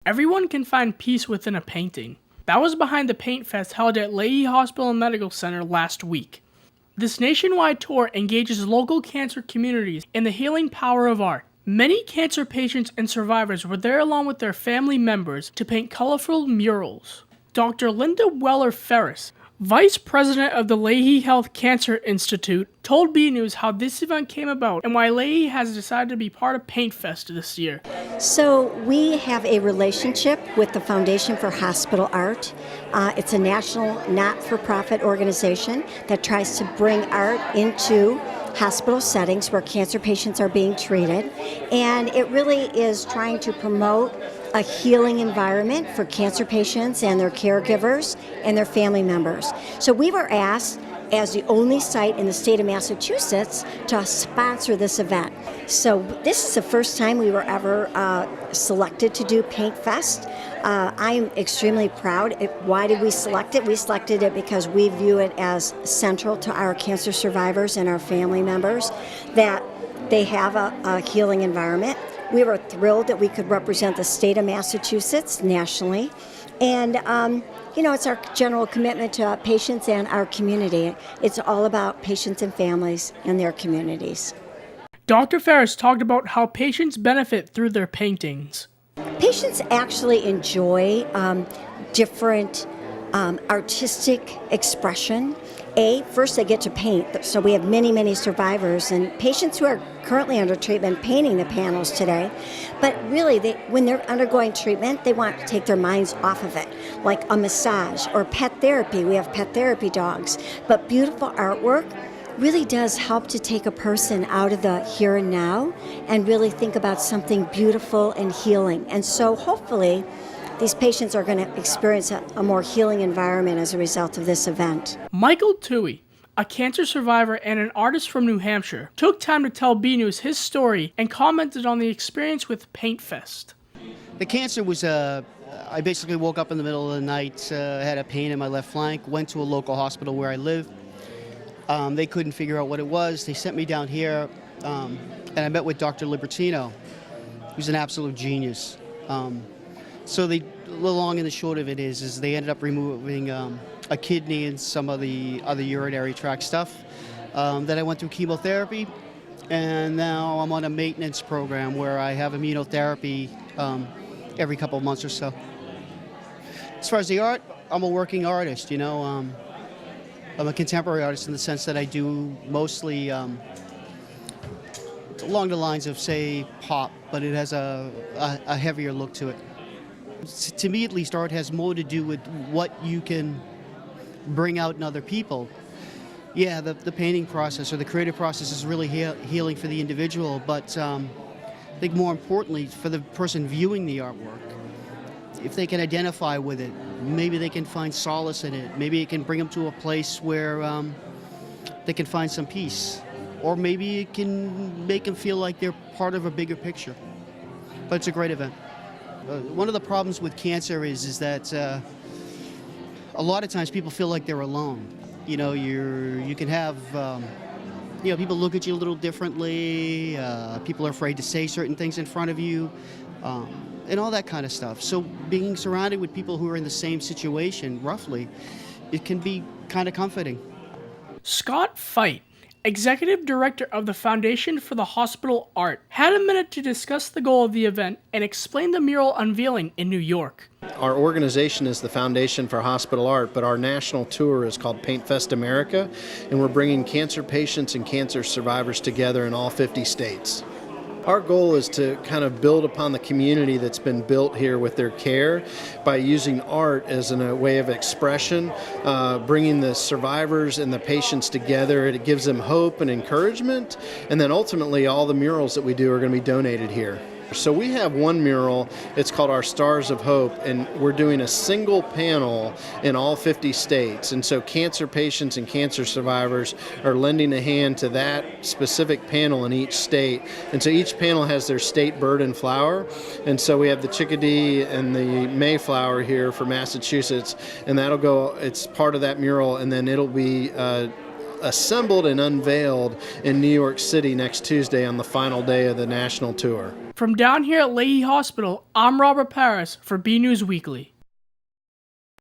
everyone can find peace within a painting. That was behind the PaintFest held at Lahey Hospital and Medical Center last week. This nationwide tour engages local cancer communities in the healing power of art. Many cancer patients and survivors were there along with their family members to paint colorful murals. Dr. Linda Weller-Ferris, Vice President of the Lahey Health Cancer Institute, told B News how this event came about and why Lahey has decided to be part of PaintFest this year. So we have a relationship with the Foundation for Hospital Art. It's a national not-for-profit organization that tries to bring art into hospital settings where cancer patients are being treated. And it really is trying to promote a healing environment for cancer patients and their caregivers and their family members. So we were asked, as the only site in the state of Massachusetts, to sponsor this event. So this is the first time we were ever selected to do PaintFest. I'm extremely proud. Why did we select it? We selected it because we view it as central to our cancer survivors and our family members, that they have a healing environment. We were thrilled that we could represent the state of Massachusetts nationally. And, it's our general commitment to patients and our community. It's all about patients and families and their communities. Dr. Ferris talked about how patients benefit through their paintings. Patients actually enjoy different artistic expression. First they get to paint, so we have many, many survivors and patients who are currently under treatment painting the panels today. But really, when they're undergoing treatment, they want to take their minds off of it, like a massage or pet therapy. We have pet therapy dogs. But beautiful artwork really does help to take a person out of the here and now and really think about something beautiful and healing. And so hopefully, these patients are going to experience a more healing environment as a result of this event. Michael Toohey, a cancer survivor and an artist from New Hampshire, took time to tell B News his story and commented on the experience with PaintFest. The cancer was, I basically woke up in the middle of the night, had a pain in my left flank, went to a local hospital where I live. They couldn't figure out what it was. They sent me down here, and I met with Dr. Libertino, who's an absolute genius. So the long and the short of it is they ended up removing a kidney and some of the other urinary tract stuff. Then I went through chemotherapy, and now I'm on a maintenance program where I have immunotherapy every couple of months or so. As far as the art, I'm a working artist, I'm a contemporary artist in the sense that I do mostly along the lines of, say, pop, but it has a heavier look to it. To me, at least, art has more to do with what you can bring out in other people. Yeah, the painting process or the creative process is really healing for the individual, but I think more importantly, for the person viewing the artwork, if they can identify with it, maybe they can find solace in it. Maybe it can bring them to a place where they can find some peace. Or maybe it can make them feel like they're part of a bigger picture. But it's a great event. One of the problems with cancer is that a lot of times people feel like they're alone. You can have, people look at you a little differently. People are afraid to say certain things in front of you, and all that kind of stuff. So being surrounded with people who are in the same situation, roughly, it can be kind of comforting. Scott Fite, Executive Director of the Foundation for the Hospital Art, had a minute to discuss the goal of the event and explain the mural unveiling in New York. Our organization is the Foundation for Hospital Art, but our national tour is called PaintFest America, and we're bringing cancer patients and cancer survivors together in all 50 states. Our goal is to kind of build upon the community that's been built here with their care by using art as a way of expression, bringing the survivors and the patients together. It gives them hope and encouragement, and then ultimately all the murals that we do are going to be donated here. So we have one mural, it's called our Stars of Hope, and we're doing a single panel in all 50 states. And so cancer patients and cancer survivors are lending a hand to that specific panel in each state. And so each panel has their state bird and flower. And so we have the chickadee and the mayflower here for Massachusetts, and that'll go, it's part of that mural, and then it'll be assembled and unveiled in New York City next Tuesday on the final day of the national tour. From down here at Lahey Hospital, I'm Robert Paris for B News Weekly.